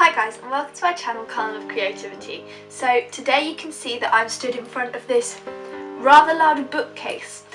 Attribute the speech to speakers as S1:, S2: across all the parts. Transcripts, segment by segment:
S1: Hi guys, and welcome to my channel, Column of Creativity. So today you can see that I'm stood in front of this rather loud bookcase,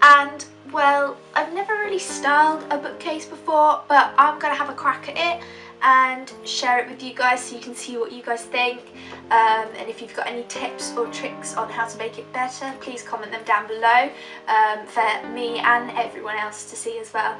S1: and well, I've never really styled a bookcase before, but I'm going to have a crack at it and share it with you guys so you can see what you guys think, and if you've got any tips or tricks on how to make it better, please comment them down below for me and everyone else to see as well.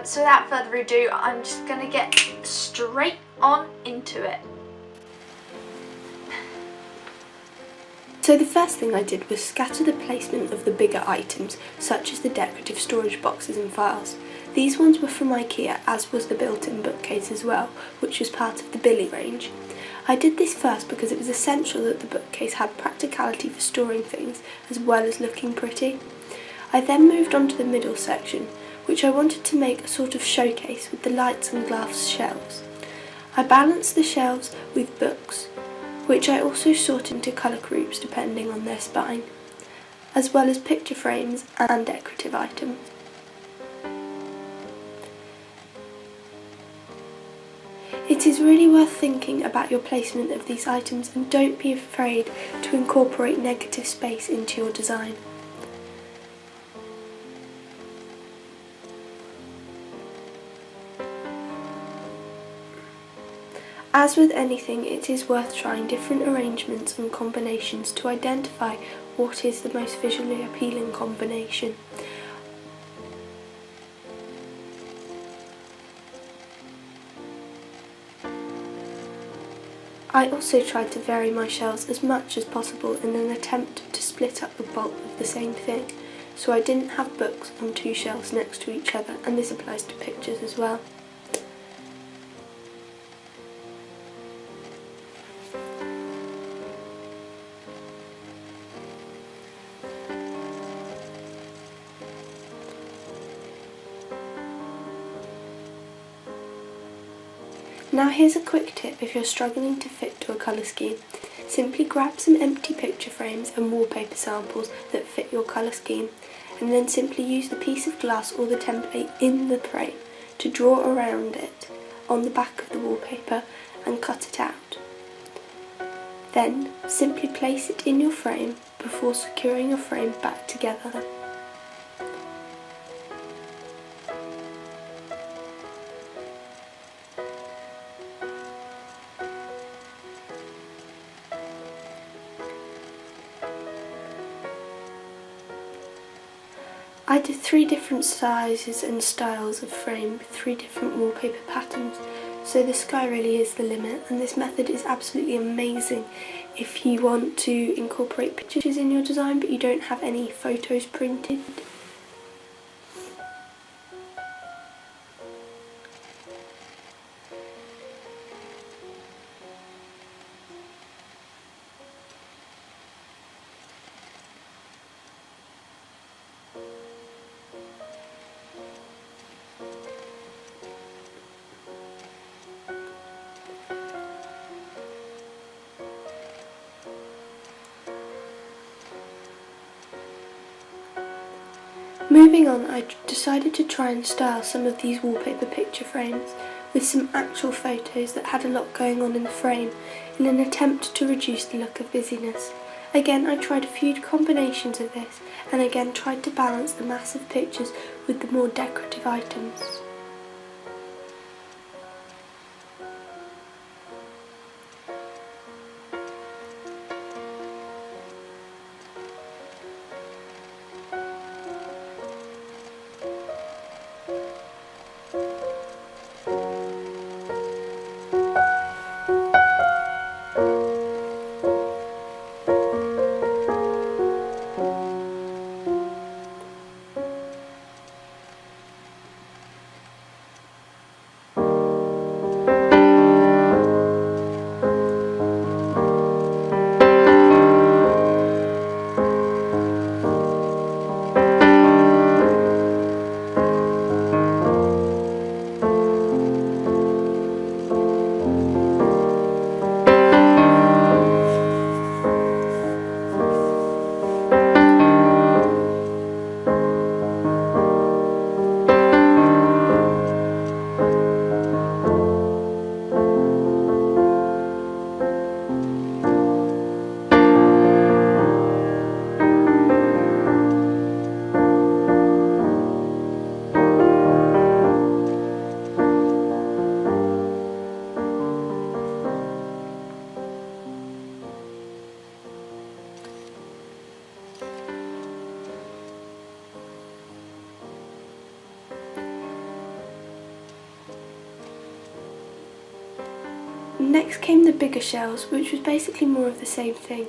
S1: So without further ado, I'm just going to get straight on into it.
S2: So the first thing I did was scatter the placement of the bigger items, such as the decorative storage boxes and files. These ones were from IKEA, as was the built-in bookcase as well, which was part of the Billy range. I did this first because it was essential that the bookcase had practicality for storing things, as well as looking pretty. I then moved on to the middle section, which I wanted to make a sort of showcase with the lights and glass shelves. I balanced the shelves with books, which I also sort into colour groups depending on their spine, as well as picture frames and decorative items. It is really worth thinking about your placement of these items, and don't be afraid to incorporate negative space into your design. As with anything, it is worth trying different arrangements and combinations to identify what is the most visually appealing combination. I also tried to vary my shelves as much as possible in an attempt to split up the bulk of the same thing, so I didn't have books on two shelves next to each other, and this applies to pictures as well. Now here's a quick tip if you're struggling to fit to a colour scheme. Simply grab some empty picture frames and wallpaper samples that fit your colour scheme, and then simply use the piece of glass or the template in the frame to draw around it on the back of the wallpaper and cut it out. Then simply place it in your frame before securing your frame back together. I did 3 different sizes and styles of frame with 3 different wallpaper patterns, so the sky really is the limit, and this method is absolutely amazing if you want to incorporate pictures in your design but you don't have any photos printed. Moving on, I decided to try and style some of these wallpaper picture frames with some actual photos that had a lot going on in the frame in an attempt to reduce the look of busyness. Again, I tried a few combinations of this, and again tried to balance the massive pictures with the more decorative items. Next came the bigger shelves, which was basically more of the same thing.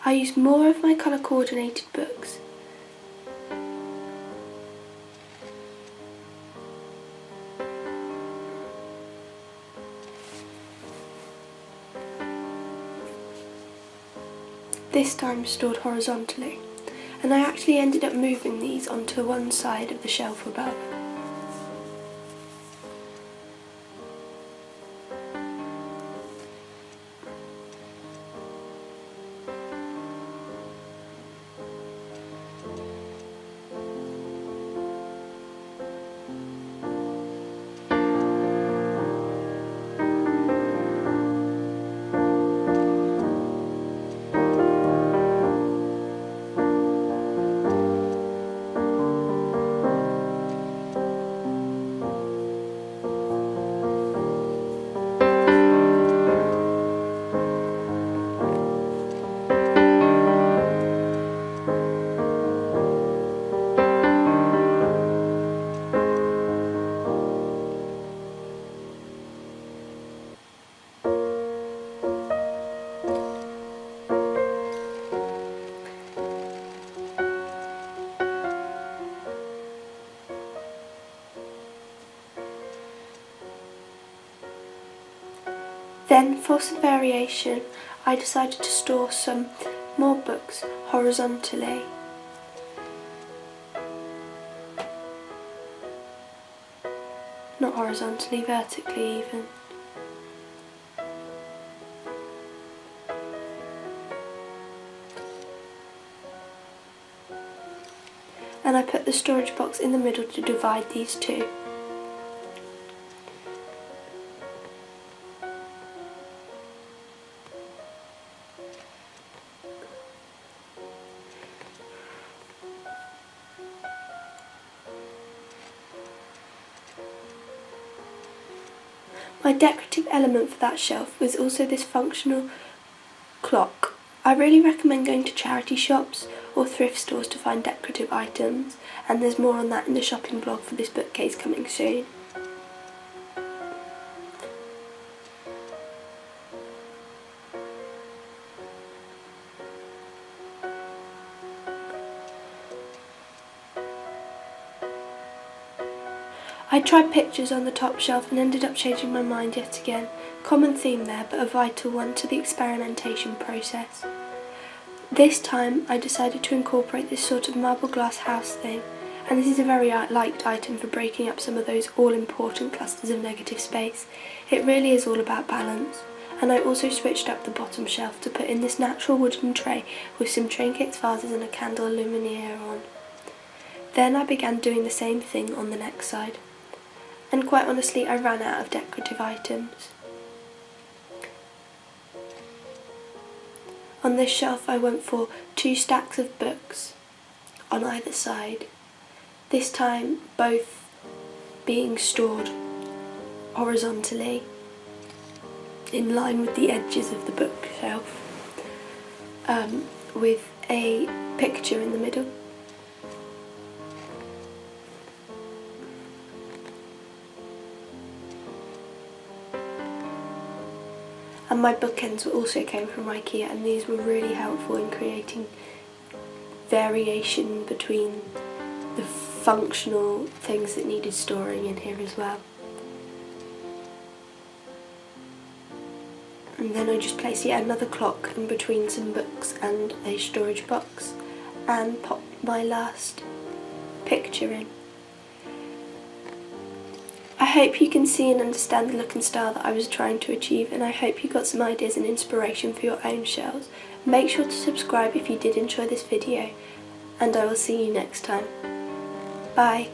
S2: I used more of my colour coordinated books. This time stored horizontally, and I actually ended up moving these onto one side of the shelf above. Then, for some variation, I decided to store some more books horizontally. Not horizontally, vertically even. And I put the storage box in the middle to divide these two. My decorative element for that shelf was also this functional clock. I really recommend going to charity shops or thrift stores to find decorative items, and there's more on that in the shopping blog for this bookcase coming soon. I tried pictures on the top shelf and ended up changing my mind yet again. Common theme there, but a vital one to the experimentation process. This time I decided to incorporate this sort of marble glass house thing, and this is a very liked item for breaking up some of those all-important clusters of negative space. It really is all about balance. And I also switched up the bottom shelf to put in this natural wooden tray with some trinkets, vases and a candle luminaire on. Then I began doing the same thing on the next side. And quite honestly, I ran out of decorative items. On this shelf I went for 2 stacks of books on either side, this time both being stored horizontally in line with the edges of the bookshelf, with a picture in the middle. And my bookends also came from IKEA, and these were really helpful in creating variation between the functional things that needed storing in here as well. And then I just placed yet another clock in between some books and a storage box, and popped my last picture in. I hope you can see and understand the look and style that I was trying to achieve, and I hope you got some ideas and inspiration for your own shelves. Make sure to subscribe if you did enjoy this video, and I will see you next time. Bye.